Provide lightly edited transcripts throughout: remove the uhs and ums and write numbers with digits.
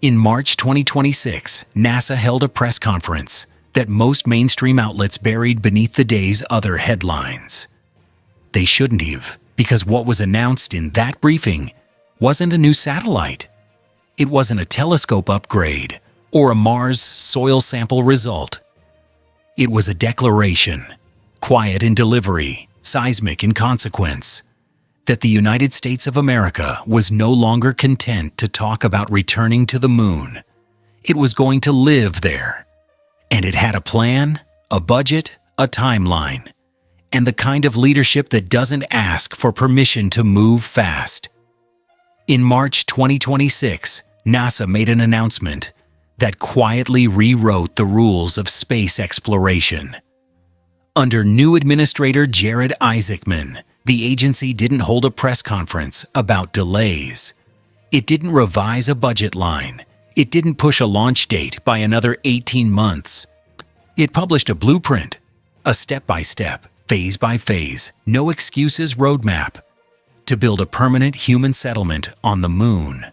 In March 2026, NASA held a press conference that most mainstream outlets buried beneath the day's other headlines. They shouldn't have, because what was announced in that briefing wasn't a new satellite. It wasn't a telescope upgrade or a Mars soil sample result. It was a declaration, quiet in delivery, seismic in consequence, that the United States of America was no longer content to talk about returning to the moon. It was going to live there. And it had a plan, a budget, a timeline, and the kind of leadership that doesn't ask for permission to move fast. In March 2026, NASA made an announcement that quietly rewrote the rules of space exploration. Under new Administrator Jared Isaacman, the agency didn't hold a press conference about delays. It didn't revise a budget line. It didn't push a launch date by another 18 months. It published a blueprint, a step-by-step, phase-by-phase, no excuses roadmap to build a permanent human settlement on the moon.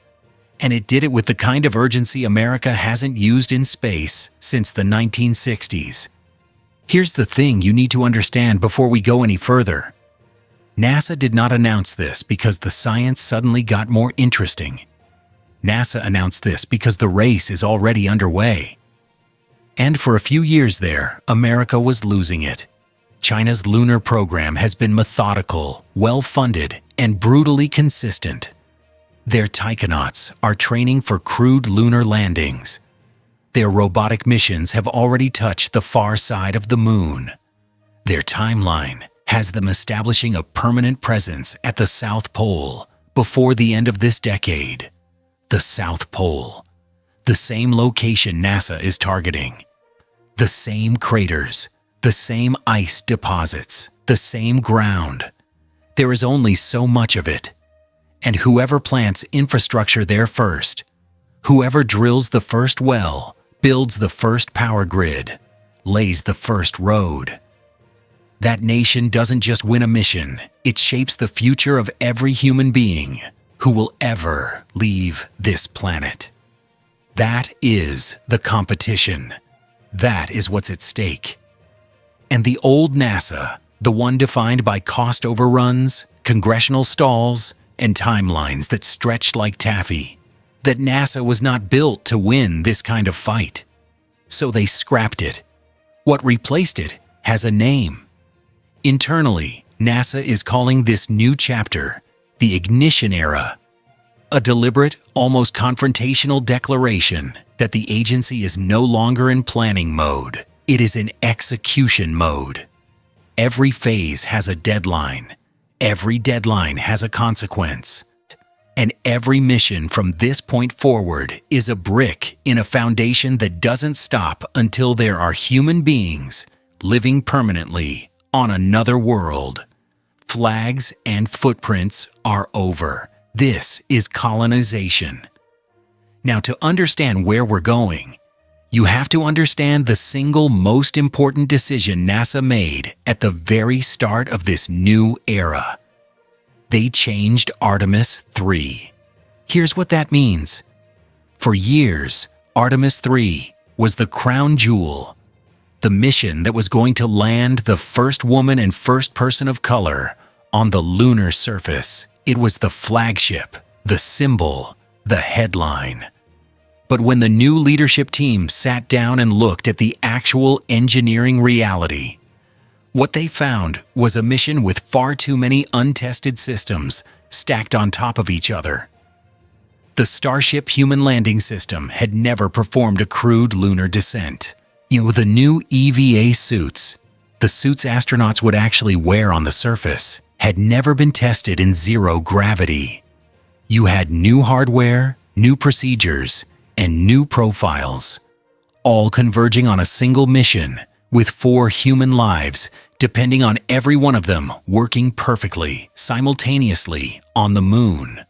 And it did it with the kind of urgency America hasn't used in space since the 1960s. Here's the thing you need to understand before we go any further. NASA did not announce this because the science suddenly got more interesting. NASA announced this because the race is already underway. And for a few years there, America was losing it. China's lunar program has been methodical, well-funded, and brutally consistent. Their taikonauts are training for crewed lunar landings. Their robotic missions have already touched the far side of the moon. Their timeline has them establishing a permanent presence at the South Pole before the end of this decade. The South Pole, the same location NASA is targeting. The same craters, the same ice deposits, the same ground. There is only so much of it. And whoever plants infrastructure there first, whoever drills the first well, builds the first power grid, lays the first road. That nation doesn't just win a mission, it shapes the future of every human being who will ever leave this planet. That is the competition. That is what's at stake. And the old NASA, the one defined by cost overruns, congressional stalls, and timelines that stretched like taffy, that NASA was not built to win this kind of fight. So they scrapped it. What replaced it has a name. Internally, NASA is calling this new chapter the ignition era, a deliberate, almost confrontational declaration that the agency is no longer in planning mode. It is in execution mode. Every phase has a deadline. Every deadline has a consequence. And every mission from this point forward is a brick in a foundation that doesn't stop until there are human beings living permanently on another world. Flags and footprints are over. This is colonization. Now, to understand where we're going, you have to understand the single most important decision NASA made at the very start of this new era. They changed Artemis 3. Here's what that means. For years, Artemis 3 was the crown jewel, the mission that was going to land the first woman and first person of color on the lunar surface. It was the flagship, the symbol, the headline. But when the new leadership team sat down and looked at the actual engineering reality, what they found was a mission with far too many untested systems stacked on top of each other. The Starship human landing system had never performed a crewed lunar descent. The new EVA suits, the suits astronauts would actually wear on the surface, had never been tested in zero gravity. You had new hardware, new procedures, and new profiles, all converging on a single mission with 4 human lives depending on every one of them working perfectly, simultaneously on the moon.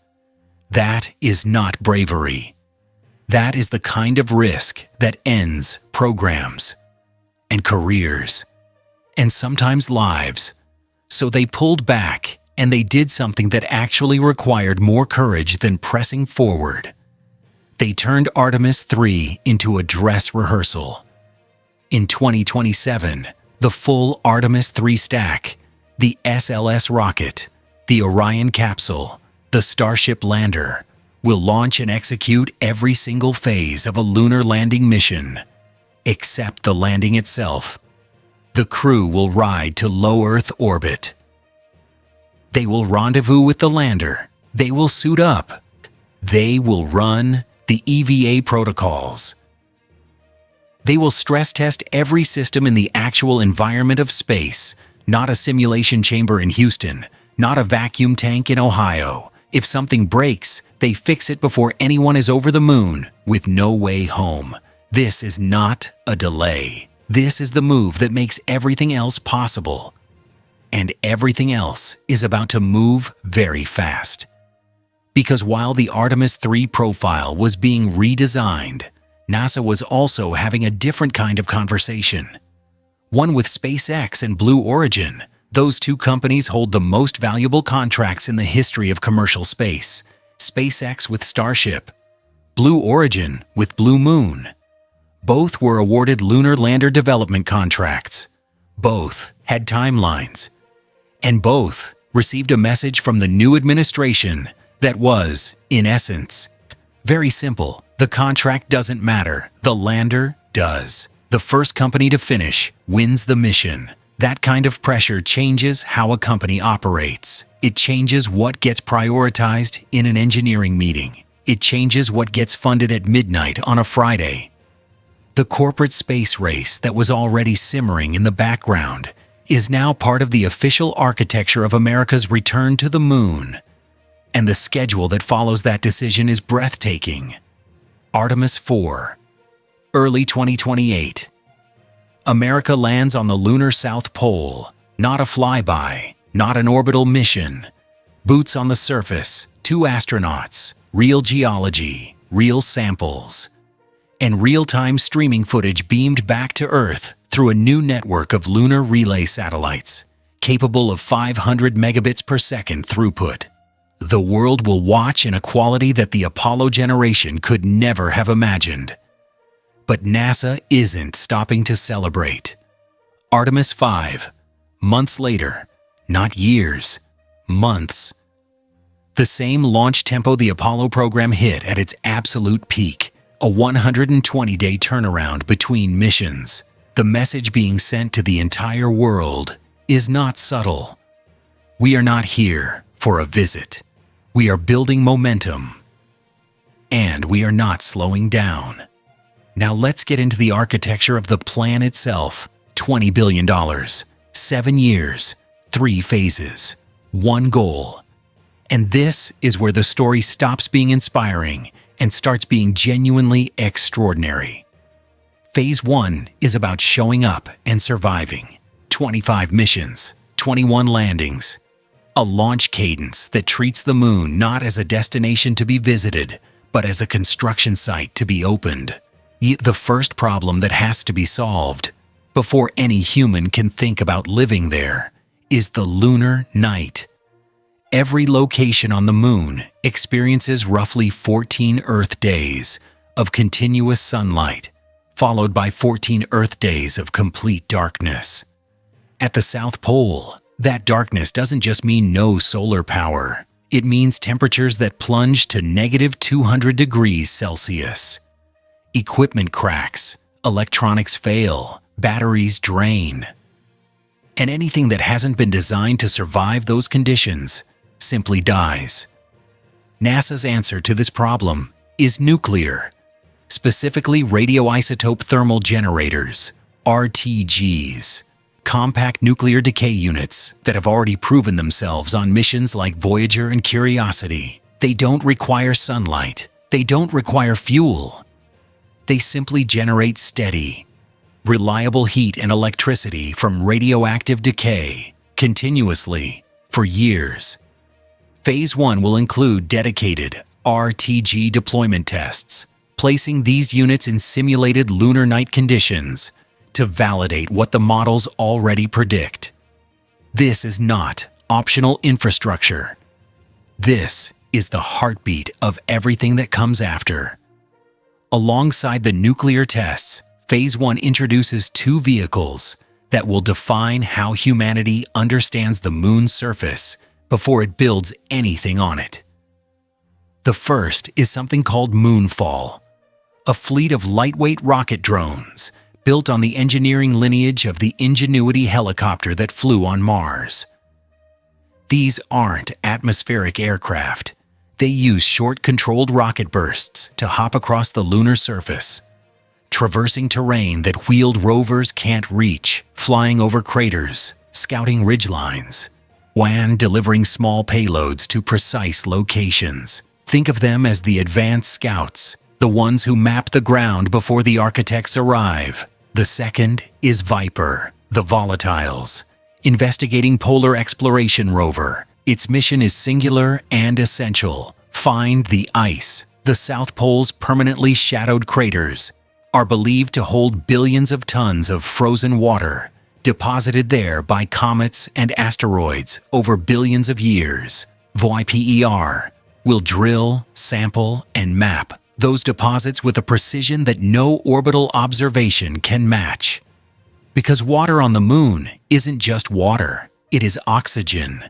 That is not bravery. That is the kind of risk that ends programs and careers and sometimes lives. So they pulled back and they did something that actually required more courage than pressing forward. They turned Artemis 3 into a dress rehearsal. In 2027, the full Artemis 3 stack, the SLS rocket, the Orion capsule, the Starship lander, will launch and execute every single phase of a lunar landing mission, except the landing itself. The crew will ride to low Earth orbit. They will rendezvous with the lander. They will suit up. They will run the EVA protocols. They will stress test every system in the actual environment of space, not a simulation chamber in Houston, not a vacuum tank in Ohio. If something breaks, they fix it before anyone is over the moon with no way home. This is not a delay. This is the move that makes everything else possible. And everything else is about to move very fast. Because while the Artemis 3 profile was being redesigned, NASA was also having a different kind of conversation. One with SpaceX and Blue Origin. Those two companies hold the most valuable contracts in the history of commercial space. SpaceX with Starship, Blue Origin with Blue Moon. Both were awarded lunar lander development contracts. Both had timelines. And both received a message from the new administration that was, in essence, very simple. The contract doesn't matter. The lander does. The first company to finish wins the mission. That kind of pressure changes how a company operates. It changes what gets prioritized in an engineering meeting. It changes what gets funded at midnight on a Friday. The corporate space race that was already simmering in the background is now part of the official architecture of America's return to the moon. And the schedule that follows that decision is breathtaking. Artemis 4, early 2028. America lands on the lunar South Pole, not a flyby, not an orbital mission. Boots on the surface, 2 astronauts, real geology, real samples, and real-time streaming footage beamed back to Earth through a new network of lunar relay satellites, capable of 500 megabits per second throughput. The world will watch in a quality that the Apollo generation could never have imagined. But NASA isn't stopping to celebrate. Artemis 5, months later, not years, months. The same launch tempo the Apollo program hit at its absolute peak, a 120-day turnaround between missions. The message being sent to the entire world is not subtle. We are not here for a visit. We are building momentum. And we are not slowing down. Now let's get into the architecture of the plan itself. $20 billion, 7 years, 3 phases, 1 goal. And this is where the story stops being inspiring and starts being genuinely extraordinary. Phase 1 is about showing up and surviving. 25 missions, 21 landings. A launch cadence that treats the moon not as a destination to be visited, but as a construction site to be opened. The first problem that has to be solved, before any human can think about living there, is the lunar night. Every location on the moon experiences roughly 14 Earth days of continuous sunlight, followed by 14 Earth days of complete darkness. At the South Pole, that darkness doesn't just mean no solar power. It means temperatures that plunge to negative 200 degrees Celsius. Equipment cracks, electronics fail, batteries drain. And anything that hasn't been designed to survive those conditions simply dies. NASA's answer to this problem is nuclear, specifically radioisotope thermal generators, RTGs, compact nuclear decay units that have already proven themselves on missions like Voyager and Curiosity. They don't require sunlight. They don't require fuel. They simply generate steady, reliable heat and electricity from radioactive decay continuously for years. Phase 1 will include dedicated RTG deployment tests, placing these units in simulated lunar night conditions to validate what the models already predict. This is not optional infrastructure. This is the heartbeat of everything that comes after. Alongside the nuclear tests, Phase 1 introduces two vehicles that will define how humanity understands the moon's surface before it builds anything on it. The first is something called Moonfall, a fleet of lightweight rocket drones built on the engineering lineage of the Ingenuity helicopter that flew on Mars. These aren't atmospheric aircraft. They use short, controlled rocket bursts to hop across the lunar surface, traversing terrain that wheeled rovers can't reach, flying over craters, scouting ridgelines, and delivering small payloads to precise locations. Think of them as the advanced scouts, the ones who map the ground before the architects arrive. The second is Viper, the Volatiles, investigating polar exploration rover. Its mission is singular and essential. Find the ice. The South Pole's permanently shadowed craters are believed to hold billions of tons of frozen water, deposited there by comets and asteroids over billions of years. VIPER will drill, sample, and map those deposits with a precision that no orbital observation can match. Because water on the moon isn't just water, it is oxygen,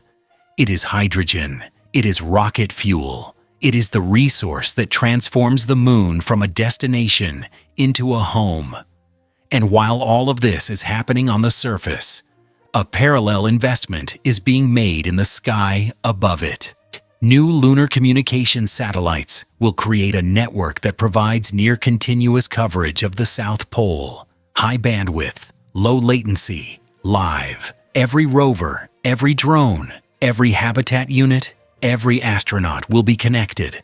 it is hydrogen, it is rocket fuel, it is the resource that transforms the moon from a destination into a home. And while all of this is happening on the surface, a parallel investment is being made in the sky above it. New lunar communication satellites will create a network that provides near-continuous coverage of the South Pole, high bandwidth, low latency, live. Every rover, every drone, every habitat unit, every astronaut will be connected.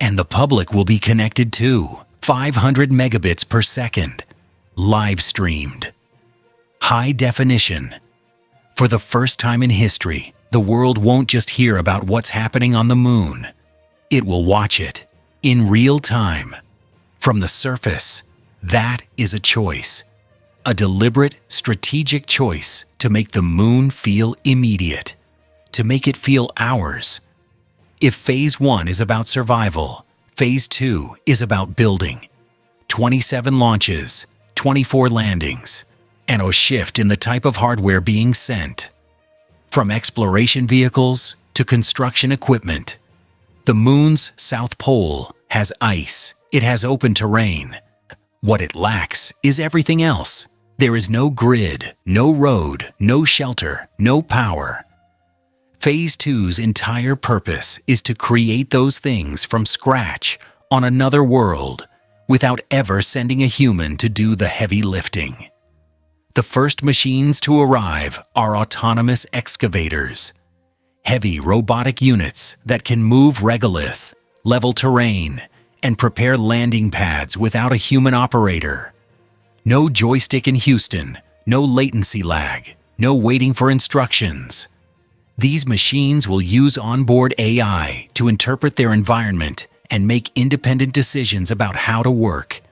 And the public will be connected too. 500 megabits per second, live streamed. High definition. For the first time in history, the world won't just hear about what's happening on the moon. It will watch it in real time. From the surface, that is a choice. A deliberate, strategic choice to make the moon feel immediate, to make it feel ours. If Phase 1 is about survival, Phase 2 is about building. 27 launches, 24 landings, and a shift in the type of hardware being sent. From exploration vehicles to construction equipment, the moon's South Pole has ice. It has open terrain. What it lacks is everything else. There is no grid, no road, no shelter, no power. Phase 2's entire purpose is to create those things from scratch on another world without ever sending a human to do the heavy lifting. The first machines to arrive are autonomous excavators, heavy robotic units that can move regolith, level terrain, and prepare landing pads without a human operator. No joystick in Houston, no latency lag, no waiting for instructions. These machines will use onboard AI to interpret their environment and make independent decisions about how to work.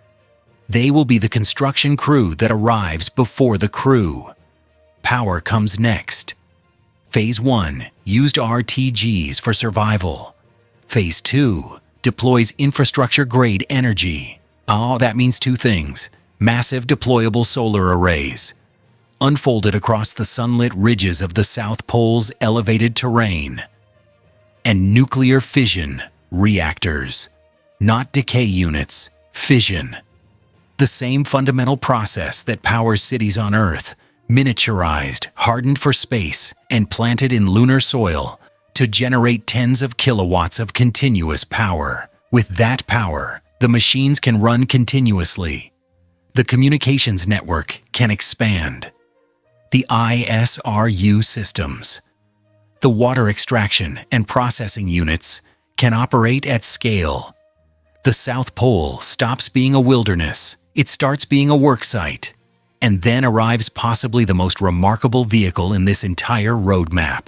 They will be the construction crew that arrives before the crew. Power comes next. Phase 1 used RTGs for survival. Phase 2 deploys infrastructure-grade energy. That means two things: massive deployable solar arrays, unfolded across the sunlit ridges of the South Pole's elevated terrain, and nuclear fission reactors, not decay units, fission. The same fundamental process that powers cities on Earth, miniaturized, hardened for space, and planted in lunar soil to generate tens of kilowatts of continuous power. With that power, the machines can run continuously. The communications network can expand. The ISRU systems, the water extraction and processing units, can operate at scale. The South Pole stops being a wilderness. It starts being a worksite, and then arrives possibly the most remarkable vehicle in this entire roadmap.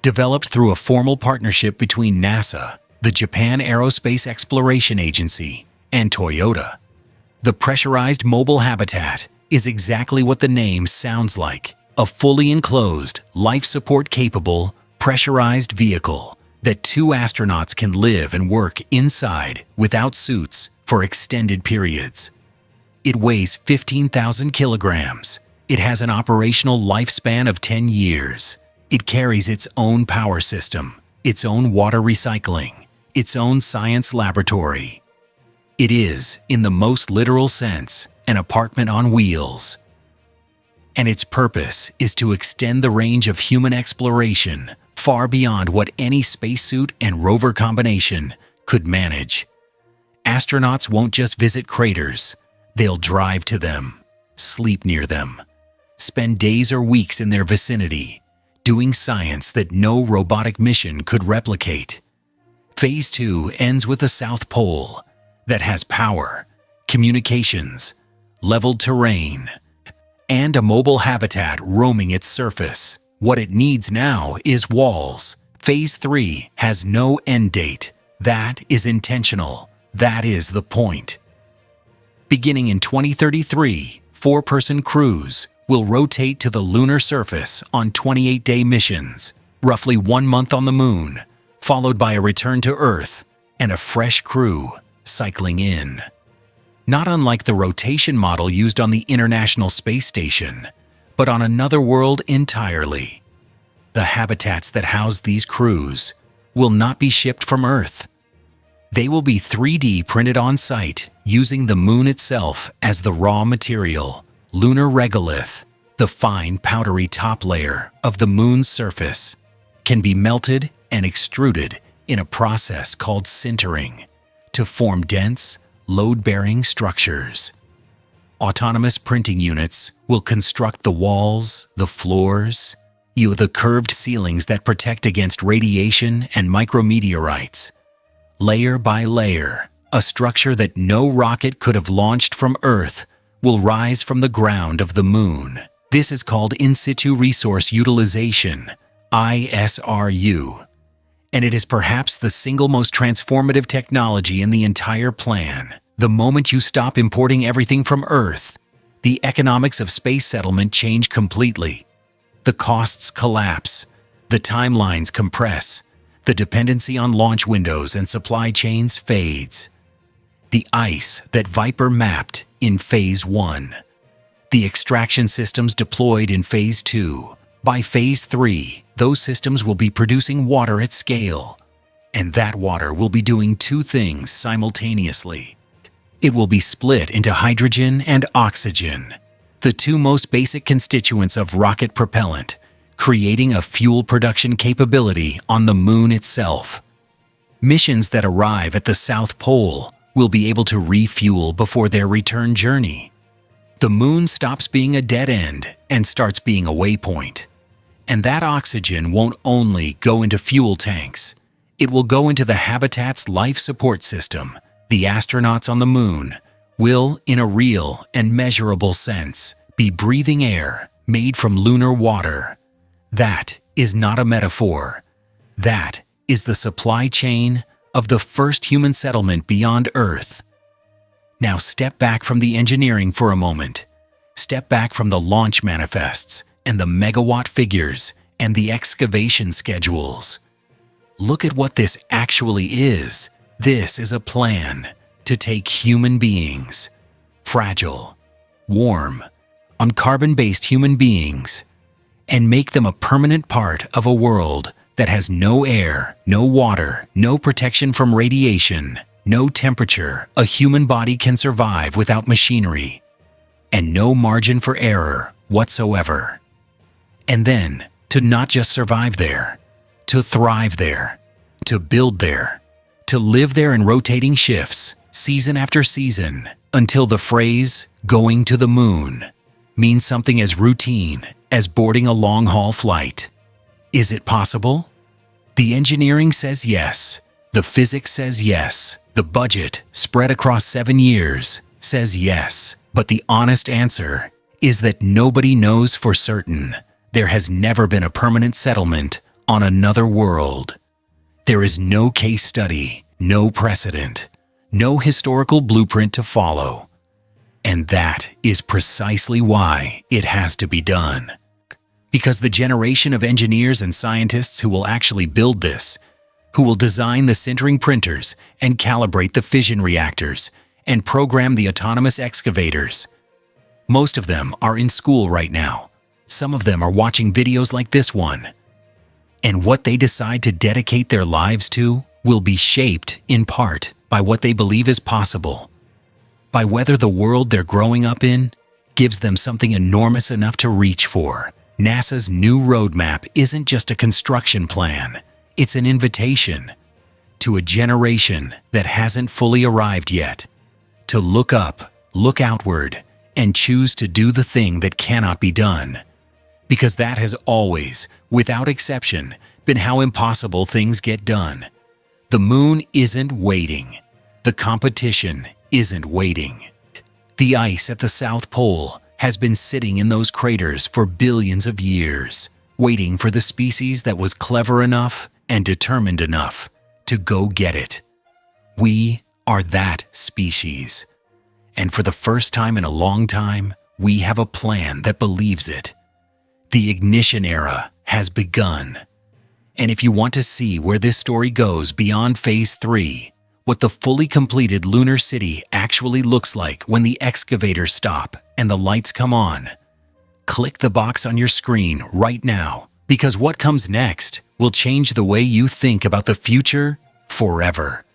Developed through a formal partnership between NASA, the Japan Aerospace Exploration Agency, and Toyota, the pressurized mobile habitat is exactly what the name sounds like: a fully enclosed, life support capable, pressurized vehicle that two astronauts can live and work inside without suits for extended periods. It weighs 15,000 kilograms. It has an operational lifespan of 10 years. It carries its own power system, its own water recycling, its own science laboratory. It is, in the most literal sense, an apartment on wheels. And its purpose is to extend the range of human exploration far beyond what any spacesuit and rover combination could manage. Astronauts won't just visit craters, they'll drive to them, sleep near them, spend days or weeks in their vicinity, doing science that no robotic mission could replicate. Phase 2 ends with the South Pole that has power, communications, leveled terrain, and a mobile habitat roaming its surface. What it needs now is walls. Phase 3 has no end date. That is intentional. That is the point. Beginning in 2033, 4-person crews will rotate to the lunar surface on 28-day missions, roughly 1 month on the moon, followed by a return to Earth and a fresh crew cycling in. Not unlike the rotation model used on the International Space Station, but on another world entirely. The habitats that house these crews will not be shipped from Earth. They will be 3D printed on site using the moon itself as the raw material. Lunar regolith, the fine powdery top layer of the moon's surface, can be melted and extruded in a process called sintering to form dense, load-bearing structures. Autonomous printing units will construct the walls, the floors, the curved ceilings that protect against radiation and micrometeorites. Layer by layer, a structure that no rocket could have launched from Earth will rise from the ground of the moon. This is called In-Situ Resource Utilization, ISRU, and it is perhaps the single most transformative technology in the entire plan. The moment you stop importing everything from Earth, the economics of space settlement change completely. The costs collapse, the timelines compress, the dependency on launch windows and supply chains fades. The ice that Viper mapped in Phase 1. The extraction systems deployed in Phase 2. By Phase 3, those systems will be producing water at scale. And that water will be doing two things simultaneously. It will be split into hydrogen and oxygen, the two most basic constituents of rocket propellant, creating a fuel production capability on the moon itself. Missions that arrive at the South Pole will be able to refuel before their return journey. The moon stops being a dead end and starts being a waypoint. And that oxygen won't only go into fuel tanks. It will go into the habitat's life support system. The astronauts on the moon will, in a real and measurable sense, be breathing air made from lunar water. That is not a metaphor. That is the supply chain of the first human settlement beyond Earth. Now step back from the engineering for a moment. Step back from the launch manifests and the megawatt figures and the excavation schedules. Look at what this actually is. This is a plan to take human beings, fragile, warm, on carbon-based human beings, and make them a permanent part of a world that has no air, no water, no protection from radiation, no temperature a human body can survive without machinery, and no margin for error whatsoever. And then, to not just survive there, to thrive there, to build there, to live there in rotating shifts, season after season, until the phrase, "going to the moon," means something as routine as boarding a long-haul flight. Is it possible? The engineering says yes. The physics says yes. The budget, spread across 7 years, says yes. But the honest answer is that nobody knows for certain. There has never been a permanent settlement on another world. There is no case study, no precedent, no historical blueprint to follow. And that is precisely why it has to be done. Because the generation of engineers and scientists who will actually build this, who will design the sintering printers and calibrate the fission reactors and program the autonomous excavators. Most of them are in school right now. Some of them are watching videos like this one. And what they decide to dedicate their lives to will be shaped, in part, by what they believe is possible. By whether the world they're growing up in gives them something enormous enough to reach for. NASA's new roadmap isn't just a construction plan. It's an invitation to a generation that hasn't fully arrived yet. To look up, look outward, and choose to do the thing that cannot be done. Because that has always, without exception, been how impossible things get done. The moon isn't waiting. The competition isn't waiting. The ice at the South Pole has been sitting in those craters for billions of years, waiting for the species that was clever enough and determined enough to go get it. We are that species. And for the first time in a long time, we have a plan that believes it. The ignition era has begun. And if you want to see where this story goes beyond Phase 3, what the fully completed lunar city actually looks like when the excavators stop and the lights come on, click the box on your screen right now, because what comes next will change the way you think about the future forever.